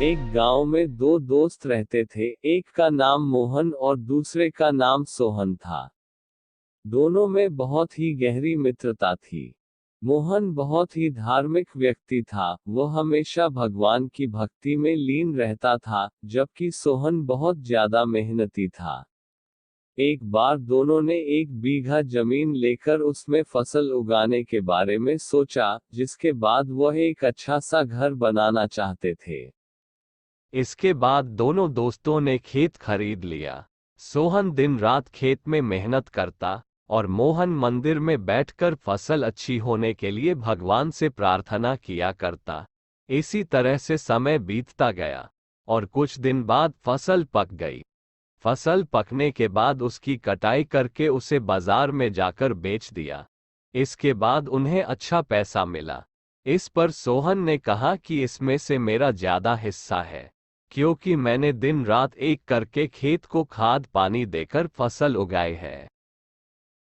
एक गांव में दो दोस्त रहते थे, एक का नाम मोहन और दूसरे का नाम सोहन था। दोनों में बहुत ही गहरी मित्रता थी। मोहन बहुत ही धार्मिक व्यक्ति था, वह हमेशा भगवान की भक्ति में लीन रहता था, जबकि सोहन बहुत ज्यादा मेहनती था। एक बार दोनों ने 1 बीघा जमीन लेकर उसमें फसल उगाने के बारे में सोचा, जिसके बाद वह एक अच्छा सा घर बनाना चाहते थे। इसके बाद दोनों दोस्तों ने खेत खरीद लिया। सोहन दिन रात खेत में मेहनत करता और मोहन मंदिर में बैठकर फसल अच्छी होने के लिए भगवान से प्रार्थना किया करता। इसी तरह से समय बीतता गया और कुछ दिन बाद फसल पक गई। फसल पकने के बाद उसकी कटाई करके उसे बाजार में जाकर बेच दिया। इसके बाद उन्हें अच्छा पैसा मिला। इस पर सोहन ने कहा कि इसमें से मेरा ज्यादा हिस्सा है, क्योंकि मैंने दिन रात एक करके खेत को खाद पानी देकर फसल उगाई है।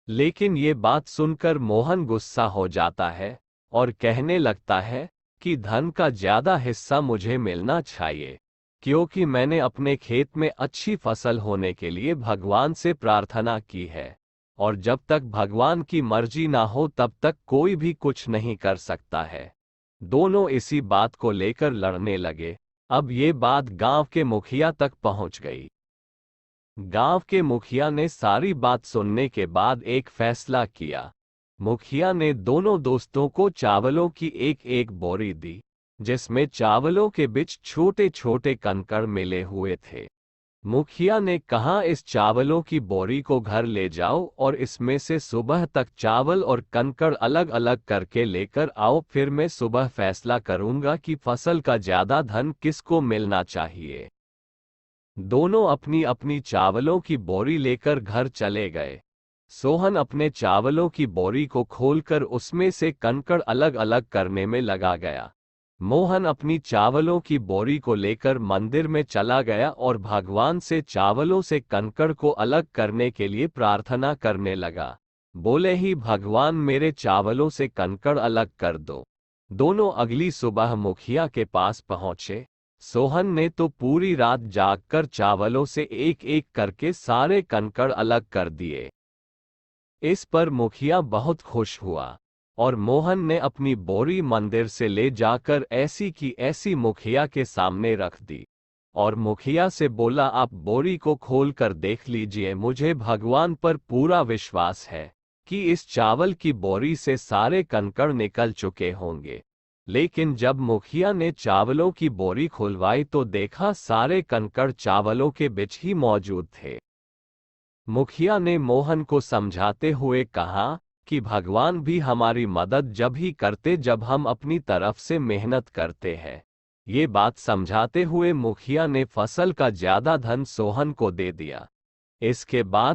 लेकिन ये बात सुनकर मोहन गुस्सा हो जाता है और कहने लगता है कि धन का ज्यादा हिस्सा मुझे मिलना चाहिए, क्योंकि मैंने अपने खेत में अच्छी फसल होने के लिए भगवान से प्रार्थना की है, और जब तक भगवान की मर्जी ना हो तब तक कोई भी कुछ नहीं कर सकता है। दोनों इसी बात को लेकर लड़ने लगे। अब ये बात गांव के मुखिया तक पहुंच गई। गांव के मुखिया ने सारी बात सुनने के बाद एक फैसला किया। मुखिया ने दोनों दोस्तों को चावलों की एक एक बोरी दी, जिसमें चावलों के बीच छोटे छोटे कंकड़ मिले हुए थे। मुखिया ने कहा, इस चावलों की बोरी को घर ले जाओ और इसमें से सुबह तक चावल और कंकड़ अलग अलग करके लेकर आओ, फिर मैं सुबह फैसला करूंगा कि फसल का ज्यादा धन किसको मिलना चाहिए। दोनों अपनी अपनी चावलों की बोरी लेकर घर चले गए। सोहन अपने चावलों की बोरी को खोलकर उसमें से कंकड़ अलग अलग करने में लगा गया। मोहन अपनी चावलों की बोरी को लेकर मंदिर में चला गया और भगवान से चावलों से कंकड़ को अलग करने के लिए प्रार्थना करने लगा। बोले ही, भगवान मेरे चावलों से कंकड़ अलग कर दो। दोनों अगली सुबह मुखिया के पास पहुंचे। सोहन ने तो पूरी रात जागकर चावलों से एक एक करके सारे कंकड़ अलग कर दिए। इस पर मुखिया बहुत खुश हुआ और मोहन ने अपनी बोरी मंदिर से ले जाकर ऐसी की ऐसी मुखिया के सामने रख दी और मुखिया से बोला, आप बोरी को खोलकर देख लीजिए, मुझे भगवान पर पूरा विश्वास है कि इस चावल की बोरी से सारे कंकड़ निकल चुके होंगे। लेकिन जब मुखिया ने चावलों की बोरी खुलवाई तो देखा सारे कंकड़ चावलों के बीच ही मौजूद थे। मुखिया ने मोहन को समझाते हुए कहा कि भगवान भी हमारी मदद जब ही करते जब हम अपनी तरफ से मेहनत करते हैं। ये बात समझाते हुए मुखिया ने फसल का ज्यादा धन सोहन को दे दिया। इसके बाद